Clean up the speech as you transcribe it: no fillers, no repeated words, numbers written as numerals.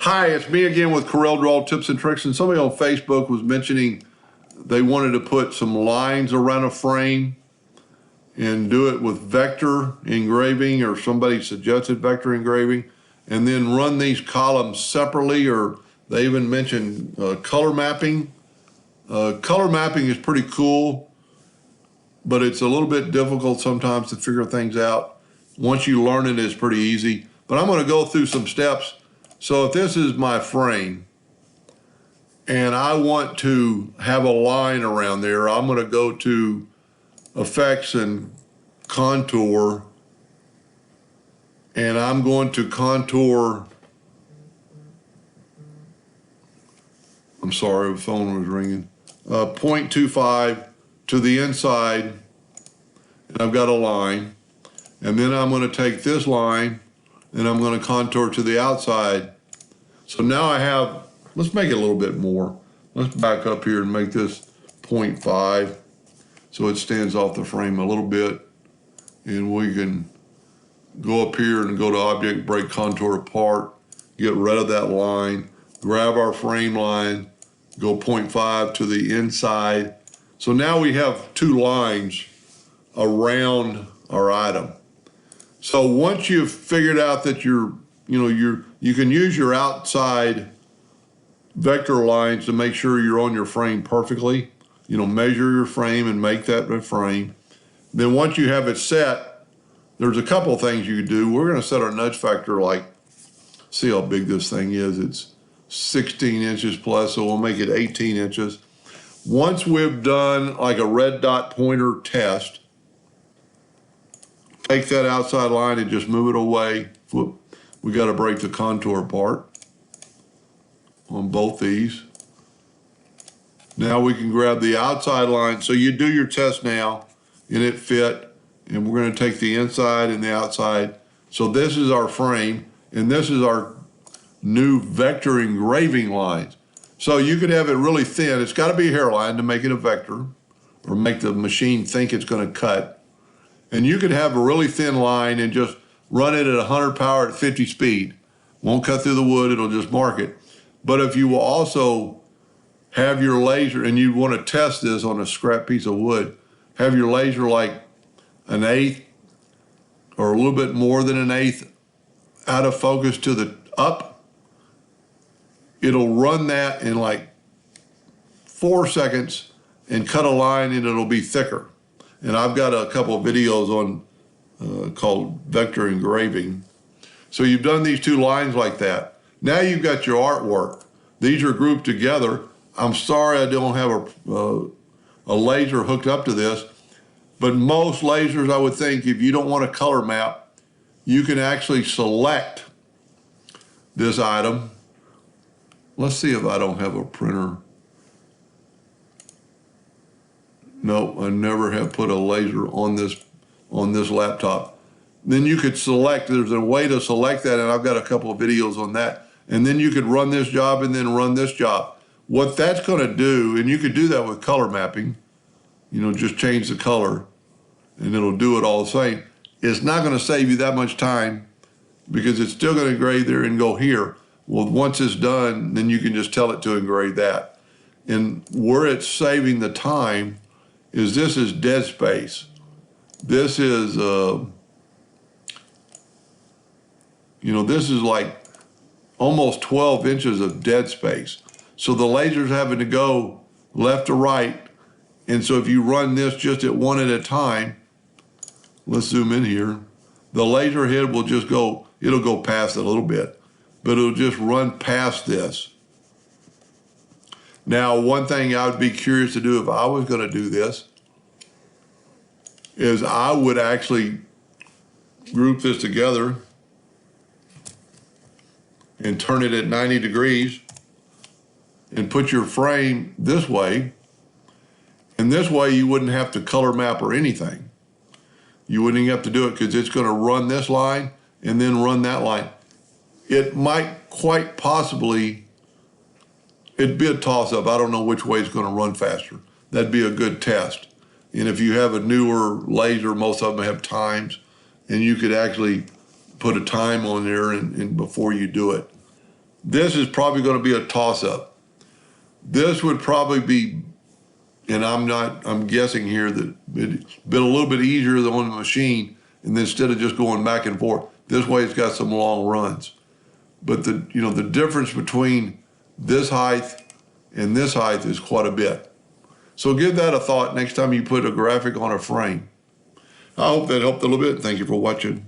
Hi, it's me again with Corel Draw Tips and Tricks, and somebody on Facebook was mentioning they wanted to put some lines around a frame and do it with vector engraving, or somebody suggested vector engraving, and then run these columns separately, or they even mentioned color mapping. Color mapping is pretty cool, but it's a little bit difficult sometimes to figure things out. Once you learn it, it's pretty easy. But I'm going to go through some steps. So if this is my frame and I want to have a line around there, I'm going to go to Effects and Contour, and I'm going to contour. I'm sorry, the phone was ringing. 0.25 to the inside, and I've got a line. And then I'm going to take this line and I'm going to contour to the outside. So now I have, let's make it a little bit more. Let's back up here and make this 0.5 so it stands off the frame a little bit. And we can go up here and go to Object, Break Contour Apart, get rid of that line, grab our frame line, go 0.5 to the inside. So now we have two lines around our item. So once you've figured out that you can use your outside vector lines to make sure you're on your frame perfectly, measure your frame and make that the frame. Then once you have it set, there's a couple of things you can do. We're going to set our nudge factor, see how big this thing is. It's 16 inches plus, so we'll make it 18 inches. Once we've done like a red dot pointer test, take that outside line and just move it away. We got to break the contour apart on both these. Now we can grab the outside line. So you do your test now and it fit, and we're going to take the inside and the outside. So this is our frame, and this is our new vector engraving lines. So you could have it really thin. It's got to be a hairline to make it a vector or make the machine think it's going to cut. And you could have a really thin line and just run it at 100 power at 50 speed. Won't cut through the wood, it'll just mark it. But if you will also have your laser, and you want to test this on a scrap piece of wood, have your laser like 1/8 or a little bit more than 1/8 out of focus to the up, it'll run that in like 4 seconds and cut a line, and it'll be thicker. And I've got a couple of videos on called vector engraving. So you've done these two lines like that. Now you've got your artwork. These are grouped together. I'm sorry I don't have a laser hooked up to this, but most lasers, I would think, if you don't want a color map, you can actually select this item. Let's see if I don't have a printer. No, I never have put a laser on this laptop. Then you could select, there's a way to select that, and I've got a couple of videos on that. And then you could run this job and then run this job. What that's going to do, and you could do that with color mapping, just change the color and it'll do it all the same. It's not going to save you that much time because it's still going to engrave there and go here. Well, once it's done, then you can just tell it to engrave that. And where it's saving the time is this is dead space. This is, this is like almost 12 inches of dead space. So the laser's having to go left to right. And so if you run this just at one at a time, let's zoom in here, the laser head will just go, it'll go past it a little bit, but it'll just run past this. Now, one thing I would be curious to do if I was going to do this is I would actually group this together and turn it at 90 degrees and put your frame this way. And this way you wouldn't have to color map or anything. You wouldn't even have to do it because it's going to run this line and then run that line. It might quite possibly, it'd be a toss-up. I don't know which way it's going to run faster. That'd be a good test. And if you have a newer laser, most of them have times, and you could actually put a time on there and before you do it. This is probably going to be a toss-up. This would probably be, and I'm guessing here that it's been a little bit easier on the machine, and instead of just going back and forth, this way it's got some long runs. But the difference between this height and this height is quite a bit. So give that a thought next time you put a graphic on a frame. I hope that helped a little bit. Thank you for watching.